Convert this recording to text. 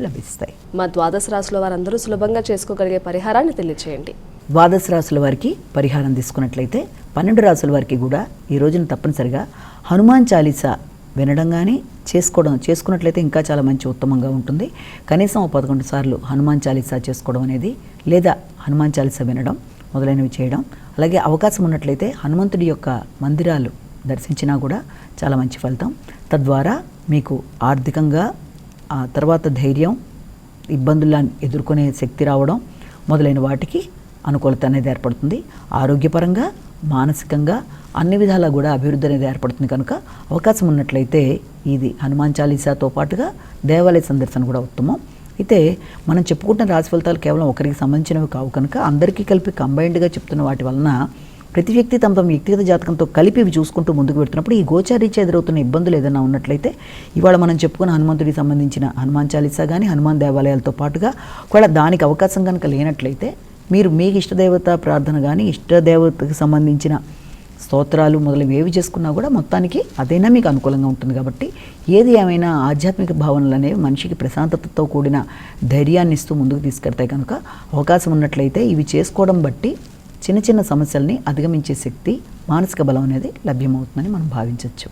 లభిస్తాయి. మా ద్వాదశ రాశుల వారందరూ సులభంగా చేసుకోగలిగే పరిహారాన్ని తెలియచేయండి. ద్వాదశ రాశుల వారికి పరిహారం తీసుకున్నట్లయితే 12 రాశుల వారికి కూడా ఈ రోజున తప్పనిసరిగా హనుమాన్ చాలీసా వినడం కానీ చేసుకున్నట్లయితే ఇంకా చాలా మంచి ఉత్తమంగా ఉంటుంది. కనీసం 11 సార్లు హనుమాన్ చాలీసా చేసుకోవడం అనేది, లేదా హనుమాన్ చాలీసా వినడం మొదలైనవి చేయడం. అలాగే అవకాశం ఉన్నట్లయితే హనుమంతుడి యొక్క మందిరాలు దర్శించినా కూడా చాలా మంచి ఫలితం. తద్వారా మీకు ఆర్థికంగా, ఆ తర్వాత ధైర్యం, ఇబ్బందులను ఎదుర్కొనే శక్తి రావడం మొదలైన వాటికి అనుకూలత అనేది ఏర్పడుతుంది. ఆరోగ్యపరంగా, మానసికంగా అన్ని విధాలా కూడా అభివృద్ధి అనేది ఏర్పడుతుంది. కనుక అవకాశం ఉన్నట్లయితే ఇది హనుమాన్ చాలీసాతో పాటుగా దేవాలయ సందర్శన కూడా ఉత్తమం. అయితే మనం చెప్పుకుంటున్న రాశి ఫలితాలు కేవలం ఒకరికి సంబంధించినవి కావు కనుక అందరికీ కలిపి కంబైన్డ్గా చెప్తున్న వాటి వలన ప్రతి వ్యక్తి తమ వ్యక్తిగత జాతకంతో కలిపి ఇవి చూసుకుంటూ ముందుకు పెడుతున్నప్పుడు ఈ గోచారీత్యా ఎదురవుతున్న ఇబ్బందులు ఏదైనా ఉన్నట్లయితే ఇవాళ మనం చెప్పుకున్న హనుమంతుడికి సంబంధించిన హనుమాన్ చాలీసా కానీ, హనుమాన్ దేవాలయాలతో పాటుగా ఒకవేళ దానికి అవకాశం కనుక లేనట్లయితే మీరు మీకు ఇష్టదేవత ప్రార్థన కానీ, ఇష్టదేవతకు సంబంధించిన స్తోత్రాలు మొదలైనవి ఏవి చేసుకున్నా కూడా మొత్తానికి అదైనా మీకు అనుకూలంగా ఉంటుంది. కాబట్టి ఏది ఏమైనా ఆధ్యాత్మిక భావనలు అనేవి మనిషికి ప్రశాంతతతో కూడిన ధైర్యాన్ని ఇస్తూ ముందుకు తీసుకెళ్తాయి. కనుక అవకాశం ఉన్నట్లయితే ఇవి చేసుకోవడం బట్టి చిన్న చిన్న సమస్యల్ని అధిగమించే శక్తి, మానసిక బలం అనేది లభ్యమవుతుందని మనం భావించవచ్చు.